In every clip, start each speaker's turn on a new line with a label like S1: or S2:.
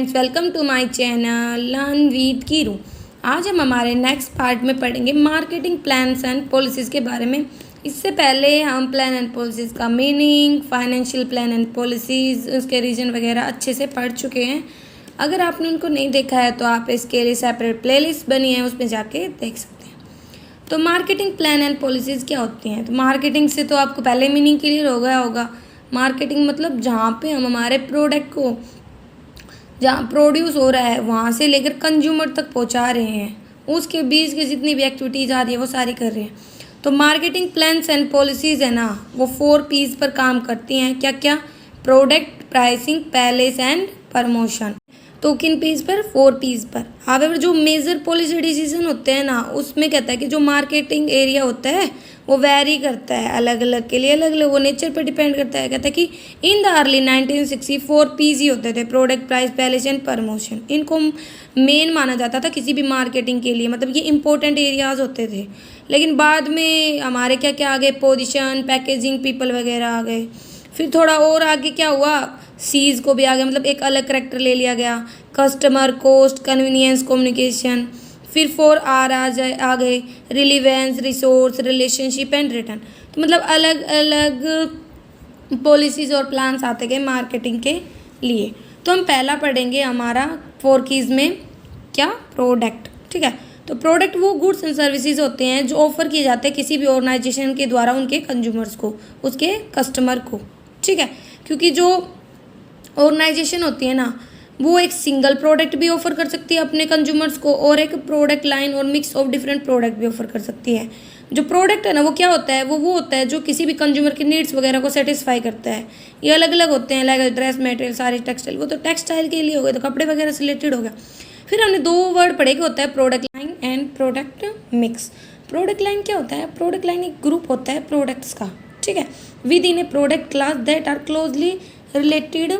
S1: Friends, welcome to my channel learn with Keeru. आज हम हमारे नेक्स्ट पार्ट में पढ़ेंगे मार्केटिंग प्लान्स एंड पॉलिसीज़ के बारे में। इससे पहले हम प्लान एंड पॉलिसीज़ का meaning, financial plan and policies, उसके रीजन वगैरह अच्छे से पढ़ चुके हैं। अगर आपने उनको नहीं देखा है तो आप इसके लिए सेपरेट प्लेलिस्ट बनी है, उसमें जाके देख सकते हैं। तो मार्केटिंग प्लान एंड पॉलिसीज़ क्या होती हैं? तो मार्केटिंग से तो आपको पहले मीनिंग क्लियर हो गया होगा। मार्केटिंग मतलब जहाँ पे हम हमारे प्रोडक्ट को जहाँ प्रोड्यूस हो रहा है वहाँ से लेकर कंज्यूमर तक पहुँचा रहे हैं, उसके बीच की जितनी भी एक्टिविटीज़ आ रही है वो सारी कर रहे हैं। तो मार्केटिंग प्लान्स एंड पॉलिसीज़ है ना, वो 4 P's पर काम करती हैं। क्या क्या? Product, pricing, palace and promotion. तो किन P's पर? 4 P's पर। हावेवर जो मेजर पॉलिसी डिसीजन होते हैं ना, उसमें कहता है कि जो मार्केटिंग एरिया होता है वो वैरी करता है, अलग अलग के लिए अलग अलग, वो नेचर पर डिपेंड करता है। कहता है कि इन द अर्ली 1960 4 P's ही होते थे, product, price, palace and promotion. इनको मेन माना जाता था किसी भी मार्केटिंग के लिए, मतलब ये इंपॉर्टेंट एरियाज होते थे। लेकिन बाद में हमारे क्या क्या आ गए? पोजीशन, पैकेजिंग, पीपल वगैरह आ गए। फिर थोड़ा और आगे क्या हुआ? सीज को भी आ गया, मतलब एक अलग करेक्टर ले लिया गया। Customer, cost, convenience, communication. फिर 4R आ गए, relevance, resource, relationship and return. तो मतलब अलग अलग पॉलिसीज़ और प्लान्स आते गए मार्केटिंग के लिए। तो हम पहला पढ़ेंगे हमारा 4 Ks में क्या? प्रोडक्ट। ठीक है, तो प्रोडक्ट वो गुड्स एंड सर्विसेज होते हैं जो ऑफर किए जाते हैं किसी भी ऑर्गेनाइजेशन के द्वारा उनके कंज्यूमर्स को, उसके कस्टमर को। ठीक है, क्योंकि जो ऑर्गेनाइजेशन होती है ना, वो एक सिंगल प्रोडक्ट भी ऑफर कर सकती है अपने कंज्यूमर्स को, और एक प्रोडक्ट लाइन और मिक्स ऑफ डिफरेंट प्रोडक्ट भी ऑफर कर सकती है। जो प्रोडक्ट है ना, वो क्या होता है? वो होता है जो किसी भी कंज्यूमर की नीड्स वगैरह को सेटिस्फाई करता है। ये अलग अलग होते हैं, लाइक ड्रेस मटेरियल, सारी टेक्सटाइल, वो तो टेक्सटाइल के लिए हो गए, तो कपड़े वगैरह से रिलेटेड हो गया। फिर हमने 2 वर्ड पढ़े कि होता है product line and product mix. Product line क्या होता है? प्रोडक्ट लाइन एक ग्रुप होता है प्रोडक्ट्स का। ठीक है, within a product class that are closely related,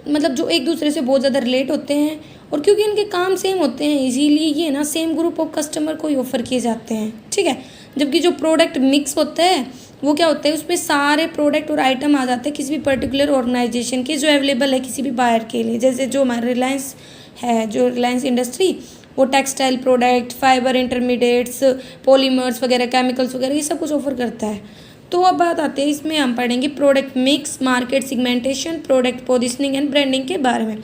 S1: मतलब जो एक दूसरे से बहुत ज़्यादा रिलेट होते हैं, और क्योंकि इनके काम सेम होते हैं इसीलिए ये ना सेम ग्रुप ऑफ कस्टमर को ही ऑफर किए जाते हैं। ठीक है, जबकि जो प्रोडक्ट मिक्स होता है वो क्या होता है? उसमें सारे प्रोडक्ट और आइटम आ जाते हैं किसी भी पर्टिकुलर ऑर्गेनाइजेशन के जो अवेलेबल है किसी भी बायर के लिए। जैसे जो हमारा रिलायंस है, जो रिलायंस इंडस्ट्री, वो textile product, fibre intermediates, polymers वगैरह, केमिकल्स वगैरह, ये सब कुछ ऑफर करता है। तो अब बात आते हैं, इसमें हम पढ़ेंगे product mix, market segmentation, product positioning and branding के बारे में।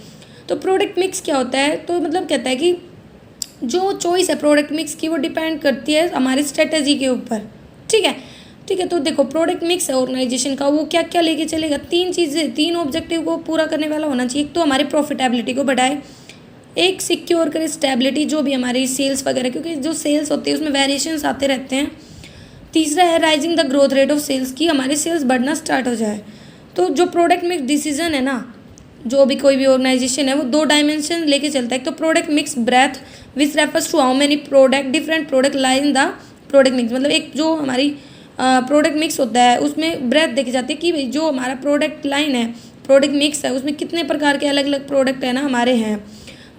S1: तो प्रोडक्ट मिक्स क्या होता है? तो मतलब कहता है कि जो चॉइस है प्रोडक्ट मिक्स की वो डिपेंड करती है हमारी स्ट्रेटजी के ऊपर। ठीक है, ठीक है, तो देखो प्रोडक्ट मिक्स है ऑर्गेनाइजेशन का, वो क्या क्या लेके चलेगा? 3 चीज़ें, 3 ऑब्जेक्टिव को पूरा करने वाला होना चाहिए। एक तो हमारी प्रॉफिटेबिलिटी को बढ़ाए, एक सिक्योर करे स्टेबिलिटी, जो भी हमारी सेल्स वगैरह, क्योंकि जो सेल्स होती है उसमें वेरिएशंस आते रहते हैं। तीसरा है rising the growth rate of sales, की हमारी सेल्स बढ़ना स्टार्ट हो जाए। तो जो प्रोडक्ट मिक्स डिसीजन है ना, जो भी कोई भी ऑर्गेनाइजेशन है वो 2 डायमेंशन लेके चलता है। एक तो product mix breadth which refers to how many product, different product lie in the product mix, मतलब एक जो हमारी प्रोडक्ट मिक्स होता है उसमें ब्रेथ देखी जाती है कि भाई जो हमारा प्रोडक्ट लाइन है, प्रोडक्ट मिक्स है, उसमें कितने प्रकार के अलग अलग प्रोडक्ट है ना हमारे हैं।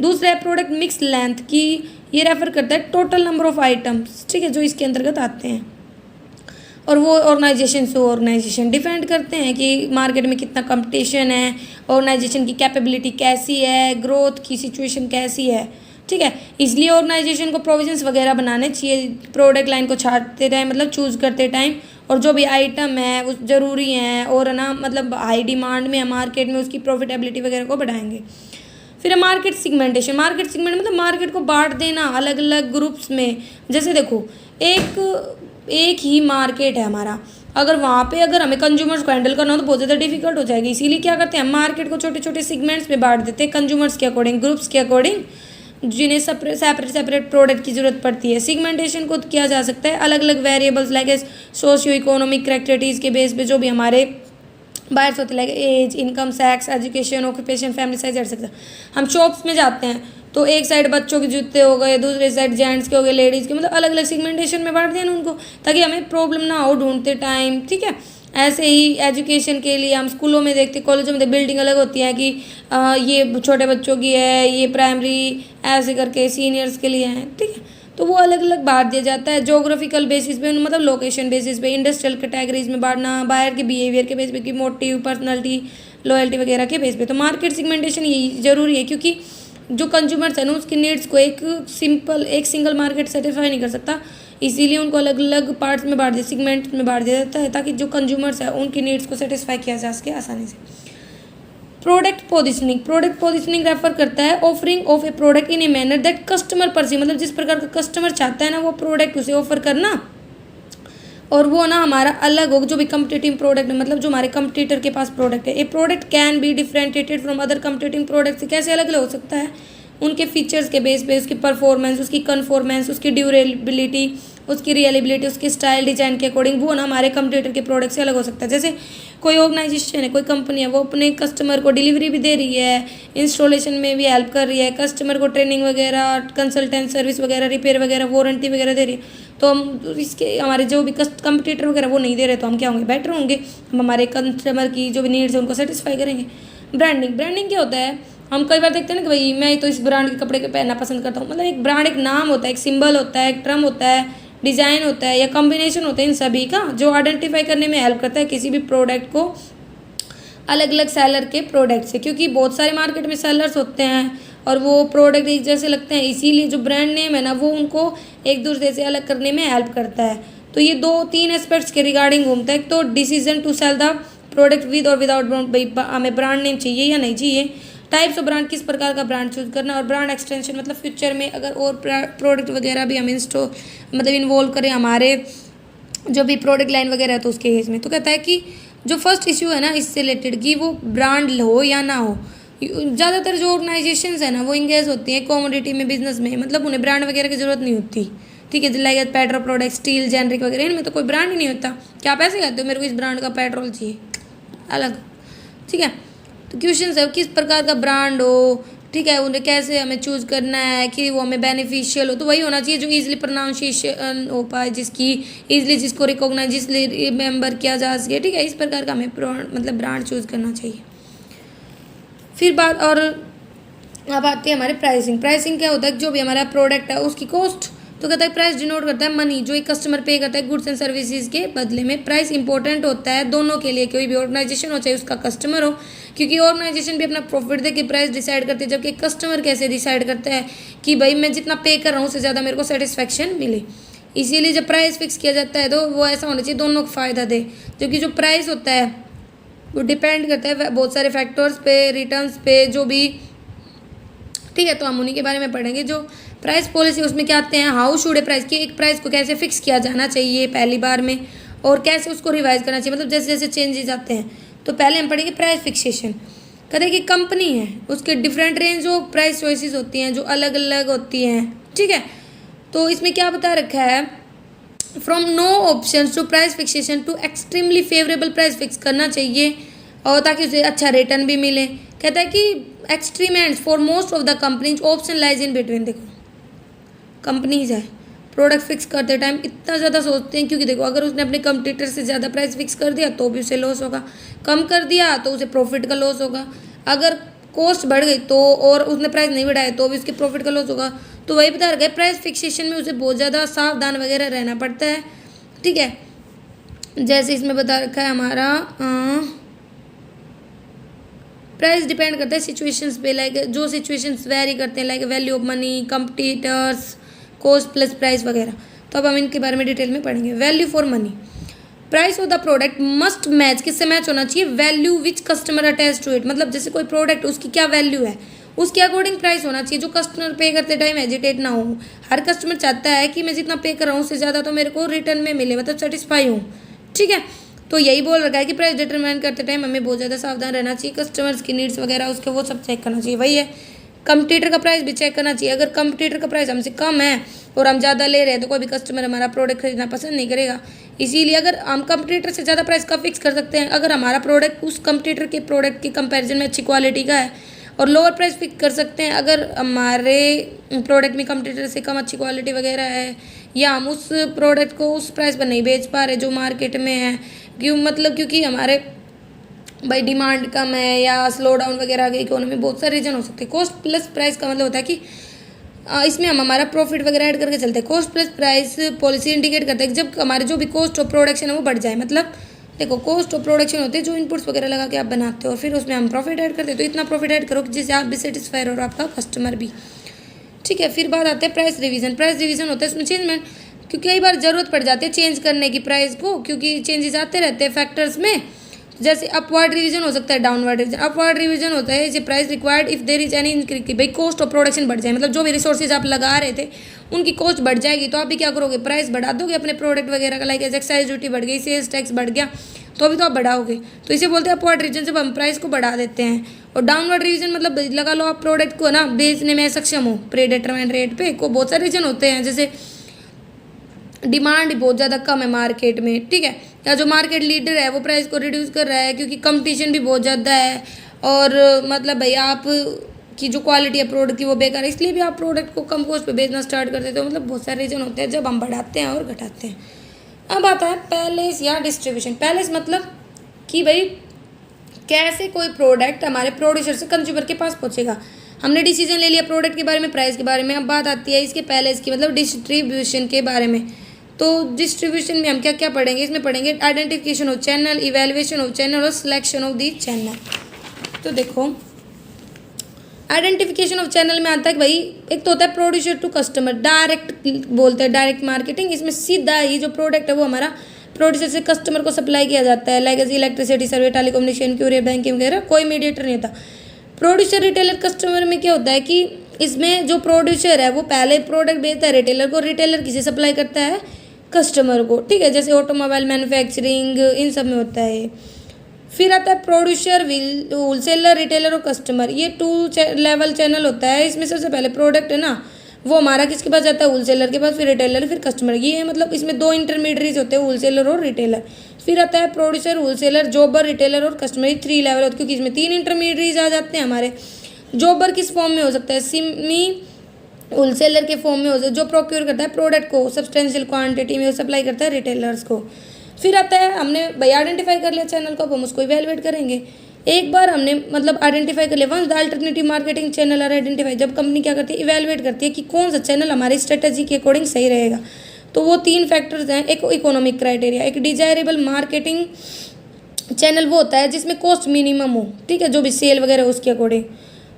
S1: दूसरा है प्रोडक्ट मिक्स लेंथ, की ये रेफर करता है टोटल नंबर ऑफ आइटम्स, ठीक है, जो इसके अंतर्गत आते हैं, और वो ऑर्गेनाइजेशन से ऑर्गेनाइजेशन डिपेंड करते हैं कि मार्केट में कितना कंपटीशन है, ऑर्गेनाइजेशन की कैपेबिलिटी कैसी है, ग्रोथ की सिचुएशन कैसी है। ठीक है, इसलिए ऑर्गेनाइजेशन को प्रोविजंस वगैरह बनाने चाहिए प्रोडक्ट लाइन को छाटते टाइम, मतलब चूज़ करते टाइम, और जो भी आइटम है उस ज़रूरी हैं और ना मतलब हाई डिमांड में है मार्केट में, उसकी प्रॉफिटेबिलिटी वगैरह को बढ़ाएंगे। फिर मार्केट सिगमेंटेशन। मार्केट सिगमेंट मतलब मार्केट को बांट देना अलग अलग ग्रुप्स में। जैसे देखो एक ही मार्केट है हमारा, अगर वहाँ पे अगर हमें कंज्यूमर्स को हैंडल करना हो तो बहुत ज़्यादा डिफिकल्ट हो जाएगी। इसीलिए क्या करते हैं, मार्केट को छोटे छोटे सेगमेंट्स में बांट देते हैं कंज्यूमर्स के अकॉर्डिंग, ग्रुप्स के अकॉर्डिंग, जिन्हें सेपरेट प्रोडक्ट की ज़रूरत पड़ती है। सिगमेंटेशन को किया जा सकता है अलग अलग variables like socio economic characteristics के बेस पे, जो भी हमारे बायर्स होते हैं, like age, income, sex, education, occupation, family size etcetera. हम शॉप्स में जाते हैं तो एक साइड बच्चों के जूते हो गए, दूसरे साइड जेंट्स के हो गए, लेडीज़ के, मतलब अलग अलग सेगमेंटेशन में बांट दिया ना उनको, ताकि हमें प्रॉब्लम ना हो ढूंढते टाइम। ठीक है, ऐसे ही एजुकेशन के लिए हम स्कूलों में देखते, कॉलेजों में बिल्डिंग अलग होती है कि ये छोटे बच्चों की है, ये प्राइमरी, ऐसे करके सीनियर्स के लिए है। ठीक है, तो वो अलग अलग बांट दिया जाता है जोग्राफिकल बेसिस पे, मतलब लोकेशन बेसिस पे। इंडस्ट्रियल कैटेगरीज में बांटना, बायर के बिहेवियर के बेस पे, की मोटिव, पर्सनैलिटी, लॉयल्टी वगैरह के बेस पे। तो मार्केट सेगमेंटेशन ये ज़रूरी है, क्योंकि जो कंज्यूमर्स है ना उसकी नीड्स को एक सिंगल मार्केट सेटिस्फाई नहीं कर सकता, इसीलिए उनको अलग अलग पार्ट्स में बांट दिया, सेगमेंट में बांट दिया जाता है, ताकि जो कंज्यूमर्स है उनकी नीड्स को सेटिस्फाई किया जा सके आसानी से। प्रोडक्ट पोजिशनिंग रेफर करता है offering of A product in a manner that customer perceive, मतलब जिस प्रकार का कस्टमर चाहता है ना वो प्रोडक्ट उसे ऑफर करना, और वो ना हमारा अलग हो, जो भी कम्पिटिटिव प्रोडक्ट है, मतलब जो हमारे कंपटीटर के पास प्रोडक्ट है। A product can be differentiated from other competitive product से कैसे अलग अलग हो सकता है, उनके फीचर्स के बेस पे, उसकी परफॉर्मेंस, उसकी कन्फॉर्मेंस, उसकी ड्यूरेबिलिटी, उसकी रियलेबिलिटी, उसकी स्टाइल डिजाइन के अकॉर्डिंग वो ना हमारे कंपटीटर के प्रोडक्ट से अलग हो सकता है। जैसे कोई ऑर्गेनाइजेशन है, कोई कंपनी है, वो अपने कस्टमर को डिलीवरी भी दे रही है, इंस्टॉलेशन में भी हेल्प कर रही है, कस्टमर को ट्रेनिंग वगैरह, कंसल्टेंट सर्विस वगैरह, रिपेयर वगैरह, वारंटी वगैरह दे रही है, तो हम इसके हमारे जो भी कंपटीटर वगैरह वो नहीं दे रहे, तो हम क्या होंगे, बेटर होंगे, हम हमारे कस्टमर की जो भी नीड्स है उनको सेटिस्फाई करेंगे। ब्रांडिंग क्या होता है, हम कई बार देखते हैं ना कि भाई मैं तो इस ब्रांड के कपड़े के पहनना पसंद करता हूँ, मतलब एक ब्रांड एक नाम होता है, एक सिंबल होता है, एक टर्म होता है, डिज़ाइन होता है, या कॉम्बिनेशन होता है इन सभी का, जो आइडेंटिफाई करने में हेल्प करता है किसी भी प्रोडक्ट को अलग अलग सेलर के प्रोडक्ट से, क्योंकि बहुत सारे मार्केट में सेलर्स होते हैं और वो प्रोडक्ट एक जैसे लगते हैं, इसीलिए जो ब्रांड नेम है ना वो उनको एक दूसरे से अलग करने में हेल्प करता है। तो ये 2-3 एस्पेक्ट्स के रिगार्डिंग घूमता है। तो decision to sell the product with और विदाउट ब्रांड, हमें ब्रांड नेम चाहिए या नहीं चाहिए, टाइप्स ऑफ ब्रांड, किस प्रकार का ब्रांड चूज करना, और ब्रांड एक्सटेंशन मतलब फ्यूचर में अगर और प्रोडक्ट वगैरह भी हम मतलब इन्वॉल्व करें हमारे जो भी प्रोडक्ट लाइन वगैरह है तो उसके केस में। तो कहता है कि जो फर्स्ट इशू है ना इससे रिलेटेड कि वो ब्रांड हो या ना हो, ज़्यादातर जो ऑर्गेनाइजेशंस है ना वो इंगेज होती हैं कमोडिटी में, बिजनेस में, मतलब उन्हें ब्रांड वगैरह की ज़रूरत नहीं होती, ठीक है। Like petrol product, steel, generic वगैरह, इनमें तो कोई ब्रांड ही नहीं होता। क्या पैसे कहते हो मेरे को इस ब्रांड का पेट्रोल चाहिए अलग, ठीक है। तो क्वेश्चन है किस प्रकार का ब्रांड हो, ठीक है, उन्हें कैसे हमें चूज़ करना है कि वो हमें बेनिफिशियल हो, तो वही होना चाहिए जो ईजिली प्रोनाउंसिएशन हो पाए, जिसकी ईजिली जिसको रिकॉग्नाइज जिसलिए रिमेंबर किया जा सके, ठीक है। इस प्रकार का हमें मतलब ब्रांड चूज़ करना चाहिए। फिर बात और अब आती है हमारे प्राइसिंग क्या होता है, जो भी हमारा प्रोडक्ट है उसकी कॉस्ट, तो कहता है प्राइस डिनोट करता है मनी जो एक कस्टमर पे करता है गुड्स एंड सर्विसेज के बदले में। प्राइस इंपॉर्टेंट होता है दोनों के लिए, कोई भी ऑर्गेनाइजेशन हो चाहे उसका कस्टमर हो, क्योंकि ऑर्गेनाइजेशन भी अपना प्रॉफिट दे के प्राइस डिसाइड करते हैं, जबकि कस्टमर कैसे डिसाइड करता है कि भाई मैं जितना पे कर रहा हूँ उससे ज़्यादा मेरे को सेटिस्फेक्शन मिले। इसीलिए जब प्राइस फिक्स किया जाता है तो वो ऐसा होना चाहिए दोनों को फ़ायदा दे, क्योंकि जो प्राइस होता है वो डिपेंड करता है बहुत सारे फैक्टर्स पे, रिटर्न्स पे, जो भी, ठीक है। तो हम उन्हीं के बारे में पढ़ेंगे। जो प्राइस पॉलिसी उसमें क्या आते हैं, हाउ शुड ए प्राइस, कि एक प्राइस को कैसे फिक्स किया जाना चाहिए पहली बार में, और कैसे उसको रिवाइज करना चाहिए, मतलब जैसे जैसे चेंजेस आते हैं। तो पहले हम पढ़ेंगे प्राइस फिक्सेशन। कहते हैं कि कंपनी है उसके different range of price choices होती हैं जो अलग अलग होती हैं, ठीक है। तो इसमें क्या बता रखा है, from no option to price fixation to extremely favourable price fix करना चाहिए, और ताकि उसे अच्छा रिटर्न भी मिले। कहता है कि extreme and for most of the companies option lies in between. देखो कंपनीज है प्रोडक्ट फिक्स करते टाइम इतना ज़्यादा सोचते हैं, क्योंकि देखो अगर उसने अपने कंपटीटर से ज़्यादा प्राइस फिक्स कर दिया तो भी उसे लॉस होगा, कम कर दिया तो उसे प्रॉफिट का लॉस होगा, अगर कॉस्ट बढ़ गई तो और उसने प्राइस नहीं बढ़ाया तो भी उसके प्रॉफिट का लॉस होगा। तो वही बता रखा है प्राइस फिक्सेशन में उसे बहुत ज़्यादा सावधान वगैरह रहना पड़ता है, ठीक है। जैसे इसमें बता रखा है हमारा प्राइस डिपेंड करता है सिचुएशंस पे, लाइक जो सिचुएशंस वेरी करते हैं, like value of money, competitors, cost plus price वगैरह। तो अब हम इनके बारे में डिटेल में पढ़ेंगे। Value for money, price of the product must match, किससे मैच होना चाहिए, value which customer attach to it, मतलब जैसे कोई प्रोडक्ट उसकी क्या वैल्यू है उसके अकॉर्डिंग प्राइस होना चाहिए, जो कस्टमर पे करते टाइम हेजिटेट ना हो। हर कस्टमर चाहता है कि मैं जितना पे कर रहा हूँ उससे ज़्यादा तो मेरे को रिटर्न में मिले, मतलब सेटिस्फाई हूँ, ठीक है। तो यही बोल रखा है कि प्राइस डिटरमाइन करते टाइम हमें बहुत ज़्यादा सावधान रहना चाहिए, कस्टमर्स की नीड्स वगैरह उसके वो सब चेक करना चाहिए। वही है कंपटीटर का प्राइस भी चेक करना चाहिए, अगर कंपटीटर का प्राइस हमसे कम है और हम ज़्यादा ले रहे हैं तो कोई भी कस्टमर हमारा प्रोडक्ट खरीदना पसंद नहीं करेगा। इसीलिए अगर हम कंपटीटर से ज़्यादा प्राइस का फिक्स कर सकते हैं, अगर हमारा प्रोडक्ट उस कंपटीटर के प्रोडक्ट के कंपैरिजन में अच्छी क्वालिटी का है, और लोअर प्राइस फिक्स कर सकते हैं अगर हमारे प्रोडक्ट में कंपटीटर से कम अच्छी क्वालिटी वगैरह है, या हम उस प्रोडक्ट को उस प्राइस पर नहीं बेच पा रहे जो मार्केट में है, क्योंकि हमारे भाई डिमांड कम है या स्लो डाउन वगैरह की इकोनॉमी, बहुत सारे रीजन हो सकते हैं। कॉस्ट प्लस प्राइस का मतलब होता है कि इसमें हम हमारा प्रॉफिट वगैरह ऐड करके चलते हैं। Cost plus price policy indicate करता है कि जब हमारे जो भी कॉस्ट ऑफ प्रोडक्शन है वो बढ़ जाए, मतलब देखो कॉस्ट ऑफ प्रोडक्शन होते हैं जो इनपुट्स वगैरह लगा के आप बनाते हो और फिर उसमें हम प्रॉफिट ऐड करते हैं, तो इतना प्रॉफिट ऐड करो कि जिससे आप भी सेटिस्फाई और आपका कस्टमर भी। ठीक है, फिर बात आते हैं प्राइस रिवीजन। प्राइस रिवीजन होता है इसमें चेंजमेंट, क्योंकि कई बार ज़रूरत पड़ जाती है चेंज करने की प्राइस को, क्योंकि चेंजेस आते रहते हैं फैक्टर्स में। जैसे अपवर्ड रिवीजन हो सकता है, डाउनवर्ड रिवीजन। अपवर्ड रिवीजन होता है जैसे price required if there is any increase, भाई कॉस्ट ऑफ प्रोडक्शन बढ़ जाए, मतलब जो भी रिसोर्सेज आप लगा रहे थे उनकी कॉस्ट बढ़ जाएगी, तो आप भी क्या करोगे, प्राइस बढ़ा दोगे अपने प्रोडक्ट वगैरह का। लाइक एक्साइज ड्यूटी बढ़ गई, सेल्स टैक्स बढ़ गया, तो अभी तो आप बढ़ाओगे। तो इसे बोलते हैं अपवर्ड रिवीजन, जब हम प्राइस को बढ़ा देते हैं। और डाउनवर्ड रिवीजन मतलब लगा लो आप प्रोडक्ट को ना बेचने में सक्षम हो प्रीडिटरमाइंड रेट पे। को बहुत सारे रीजन होते हैं, जैसे डिमांड बहुत ज़्यादा कम है मार्केट में, ठीक है, या जो मार्केट लीडर है वो प्राइस को रिड्यूस कर रहा है क्योंकि कंपटीशन भी बहुत ज़्यादा है, और मतलब भाई आप की जो क्वालिटी है प्रोडक्ट की वो बेकार है, इसलिए भी आप प्रोडक्ट को कम कॉस्ट पे बेचना स्टार्ट कर देते हो। मतलब बहुत सारे रीजन होते हैं जब हम बढ़ाते हैं और घटाते हैं। अब आता है पैलेस या डिस्ट्रीब्यूशन। पैलेस मतलब कि भाई कैसे कोई प्रोडक्ट हमारे प्रोड्यूसर से कंज्यूमर के पास पहुंचेगा। हमने डिसीजन ले लिया प्रोडक्ट के बारे में, प्राइस के बारे में। अब बात आती है इसके पैलेस की, मतलब डिस्ट्रीब्यूशन के बारे में। तो डिस्ट्रीब्यूशन में हम क्या क्या पढ़ेंगे, इसमें पढ़ेंगे identification of channel, evaluation of channel और सिलेक्शन ऑफ दी चैनल। तो देखो आइडेंटिफिकेशन ऑफ चैनल में आता है कि भाई एक तो होता है प्रोड्यूसर टू कस्टमर, डायरेक्ट बोलते हैं, डायरेक्ट मार्केटिंग। इसमें सीधा ही जो प्रोडक्ट है वो हमारा प्रोड्यूसर से कस्टमर को सप्लाई किया जाता है, लाइक इलेक्ट्रिसिटी सर्वे, टेलीकम्युनिकेशन, क्यूरियर, बैंकिंग वगैरह, कोई मीडिएटर नहीं होता। प्रोड्यूसर रिटेलर कस्टमर में क्या होता है कि इसमें जो प्रोड्यूसर है वो पहले प्रोडक्ट बेचता है रिटेलर को, रिटेलर किसे सप्लाई करता है, कस्टमर को, ठीक है, जैसे ऑटोमोबाइल मैन्युफैक्चरिंग इन सब में होता है। फिर आता है प्रोड्यूसर, होलसेलर, रिटेलर और कस्टमर। ये 2 लेवल चैनल होता है। इसमें सबसे पहले प्रोडक्ट है ना वो हमारा किसके पास जाता है, होलसेलर के पास, फिर रिटेलर, फिर कस्टमर। ये है मतलब इसमें 2 इंटरमीडिएट्स होते हैं, होलसेलर और रिटेलर। फिर आता है प्रोड्यूसर, होलसेलर, जॉबर, रिटेलर और कस्टमर। ये 3 लेवल होते हैं क्योंकि इसमें 3 इंटरमीडिएट्स आ जाते हैं हमारे। जॉबर किस फॉर्म में हो सकता है, सिमी होलसेलर के फॉर्म में हो सकता है, जो प्रोक्योर करता है प्रोडक्ट को सब्सटेंशियल क्वांटिटी में, सप्लाई करता है रिटेलर्स को। फिर आता है हमने भाई आइडेंटिफाई कर लिया चैनल को, अब हम उसको इवेलुएट करेंगे। एक बार हमने मतलब आइडेंटिफाई कर लिया, once the alternative marketing channel are identify, जब कंपनी क्या करती है, इवेलुएट करती है कि कौन सा चैनल हमारी स्ट्रेटजी के अकॉर्डिंग सही रहेगा। तो वो 3 फैक्टर्स हैं, एक इकोनॉमिक क्राइटेरिया, एक डिजायरेबल मार्केटिंग चैनल वो होता है जिसमें कॉस्ट मिनिमम हो, ठीक है, जो भी सेल वगैरह उसके अकॉर्डिंग।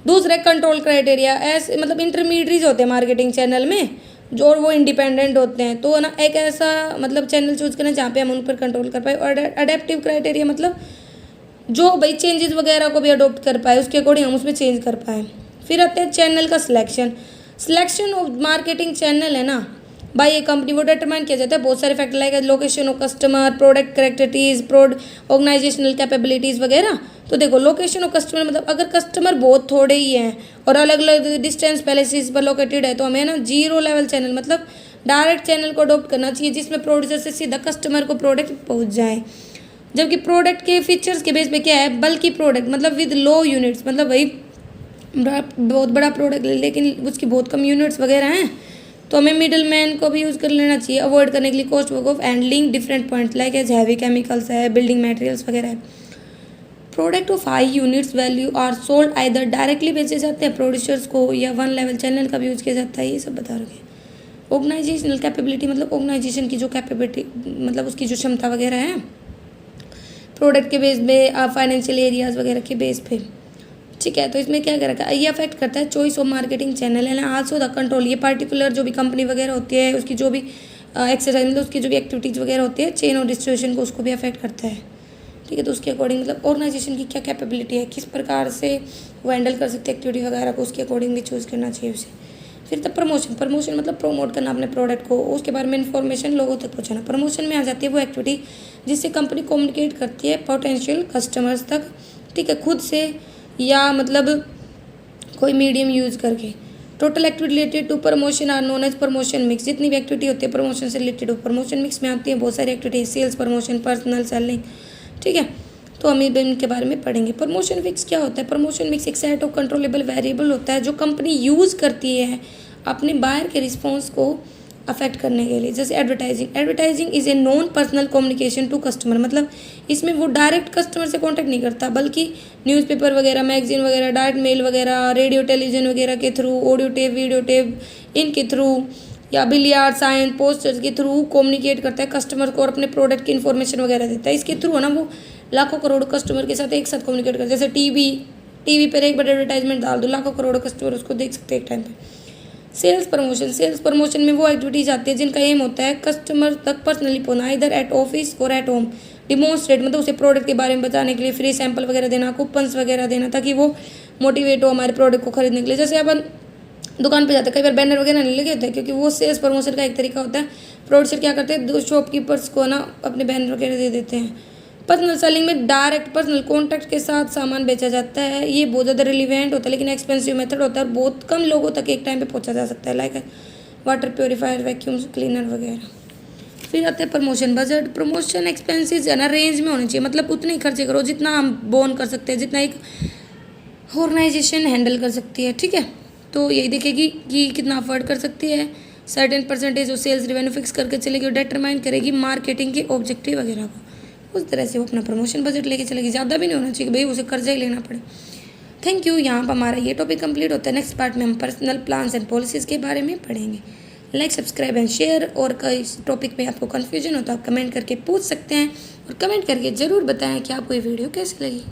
S1: दूसरा कंट्रोल क्राइटेरिया, ऐसे मतलब इंटरमीडिएट्स होते हैं मार्केटिंग चैनल में जो, और वो इंडिपेंडेंट होते हैं, तो ना एक ऐसा मतलब चैनल चूज करना जहाँ पे हम उन पर कंट्रोल कर पाए। और अडेप्टिव क्राइटेरिया मतलब जो भाई चेंजेस वगैरह को भी अडोप्ट कर पाए, उसके अकॉर्डिंग हम उसमें चेंज कर पाए। फिर आते हैं चैनल का selection. Selection of marketing channel है ना भाई ये कंपनी वो डिटरमाइन किया जाता है बहुत सारे factor, like location of customer, product characteristics, organisational capabilities वगैरह। तो देखो लोकेशन ऑफ कस्टमर मतलब अगर कस्टमर बहुत थोड़े ही हैं और अलग अलग डिस्टेंस पैलेसिस पर लोकेटेड है, तो हमें ना 0 लेवल चैनल मतलब डायरेक्ट चैनल को अडोप्ट करना चाहिए जिसमें प्रोड्यूसर से सीधा कस्टमर को प्रोडक्ट पहुंच जाए। जबकि प्रोडक्ट के फीचर्स के बेस पे क्या है, बल्कि प्रोडक्ट मतलब विद लो यूनिट्स, मतलब भाई बहुत बड़ा प्रोडक्ट लेकिन उसकी बहुत कम यूनिट्स वगैरह हैं, तो हमें मिडल मैन को भी यूज़ कर लेना चाहिए अवॉइड करने के लिए cost of handling different point, like as heavy chemicals है, बिल्डिंग मटेरियल्स वगैरह है। Product of high units value are sold either directly बेचे जाते हैं प्रोड्यूसर्स को या 1 लेवल चैनल का भी यूज़ किया जाता है, ये सब बता रखे। ऑर्गेनाइजेशनल कैपेबिलिटी मतलब ऑर्गेनाइजेशन की जो कैपेबिलिटी मतलब उसकी जो क्षमता वगैरह है प्रोडक्ट के बेस पे, फाइनेंशियल एरियाज वगैरह के बेस पे, ठीक है। तो इसमें क्या कर रखा है, ये अफेक्ट करता है चॉइस ऑफ मार्केटिंग चैनल है ना, आल्सो द कंट्रोल, ये पर्टिकुलर जो भी कंपनी वगैरह होती है उसकी जो भी एक्सरसाइज मतलब उसकी जो भी एक्टिविटीज़ वगैरह होती है चेन और डिस्ट्रीब्यूशन को उसको भी अफेक्ट करता है, ठीक है। तो उसके अकॉर्डिंग मतलब ऑर्गेनाइजेशन की क्या कैपेबिलिटी है, किस प्रकार से वो हैंडल कर सकते हैं एक्टिविटी वगैरह को, उसके अकॉर्डिंग भी चूज़ करना चाहिए उसे। फिर तब प्रमोशन मतलब प्रमोट करना अपने प्रोडक्ट को, उसके बारे में इन्फॉर्मेशन लोगों तक पहुंचाना। प्रमोशन में आ जाती है वो एक्टिविटी जिससे कंपनी कम्युनिकेट करती है पोटेंशियल कस्टमर्स तक, ठीक है, खुद से या मतलब कोई मीडियम यूज़ करके। Total activity related to promotion are known as promotion mix, जितनी भी एक्टिविटी होती है प्रमोशन से रिलेटेड हो, प्रमोशन मिक्स में आती है बहुत सारी activity, sales, promotion, personal selling, ठीक है। तो हम इनके बारे में पढ़ेंगे। प्रमोशन मिक्स क्या होता है, प्रमोशन मिक्स एक सेट ऑफ कंट्रोलेबल वेरिएबल होता है जो कंपनी यूज़ करती है अपने बायर के रिस्पॉन्स को अफेक्ट करने के लिए। जैसे advertising is a non personal communication to customer, मतलब इसमें वो डायरेक्ट कस्टमर से कॉन्टैक्ट नहीं करता बल्कि न्यूज़पेपर वगैरह, मैगजीन वगैरह, डायरेक्ट मेल वगैरह, रेडियो टेलीविज़न वगैरह के through, audio tape, video tape, इनके थ्रू या बिलियार्ड साइन पोस्टर्स के थ्रू कम्युनिकेट करता है कस्टमर को और अपने प्रोडक्ट की इन्फॉर्मेशन वगैरह देता है। इसके थ्रू है ना वो लाखों करोड़ों कस्टमर के साथ एक साथ कम्युनिकेट करता है। जैसे टीवी पर एक बार एडवर्टाइजमेंट डाल दो, लाखों करोड़ों कस्टमर उसको देख सकते हैं एक टाइम पे। सेल्स प्रमोशन में वो एक्टिविटीज आती है जिनका एम होता है कस्टमर तक पर्सनली पहुंचना, इधर एट ऑफिस और एट होम। डिमोन्स्ट्रेट मतलब उसे प्रोडक्ट के बारे में बताने के लिए फ्री सैंपल वगैरह देना, कूपन्स वगैरह देना, ताकि वो मोटिवेट हो हमारे प्रोडक्ट को खरीदने के लिए। जैसे अपन दुकान पे जाते हैं, कई बार बैनर वगैरह नहीं लगे होते हैं, क्योंकि वो सेल्स प्रमोशन का एक तरीका होता है। प्रोड्यूसर क्या करते हैं, दो शॉपकीपर्स को ना अपने बैनर वगैरह दे देते हैं। पर्सनल सेलिंग में डायरेक्ट पर्सनल कॉन्टैक्ट के साथ सामान बेचा जाता है। ये बहुत ज़्यादा रिलीवेंट होता है, लेकिन एक्सपेंसिव मेथड होता है और बहुत कम लोगों तक एक टाइम पे पहुंचा जा सकता है, like water purifier, vacuum cleaner वगैरह। फिर आते हैं प्रमोशन बजट। प्रमोशन एक्सपेंसेस है ना रेंज में होने चाहिए, मतलब उतने ही खर्चे करो जितना हम बोन कर सकते हैं, जितना एक ऑर्गेनाइजेशन हैंडल कर सकती है, ठीक है। तो यही देखेगी कि कितना अफोर्ड कर सकती है। Certain percentage of sales revenue fix करके चलेगी और डिटरमाइन करेगी मार्केटिंग के ऑब्जेक्टिव वगैरह को। उस तरह से वो अपना प्रमोशन बजट लेके चलेगी। ज़्यादा भी नहीं होना चाहिए भाई उसे कर्जा ही लेना पड़े। Thank you. यहाँ पर हमारा ये टॉपिक कंप्लीट होता है। नेक्स्ट पार्ट में हम पर्सनल प्लान्स एंड पॉलिसीज़ के बारे में पढ़ेंगे। Like, subscribe and share. और कई टॉपिक में आपको कन्फ्यूजन हो तो आप कमेंट करके पूछ सकते हैं, और कमेंट करके ज़रूर बताएं कि आपको ये वीडियो कैसी लगी।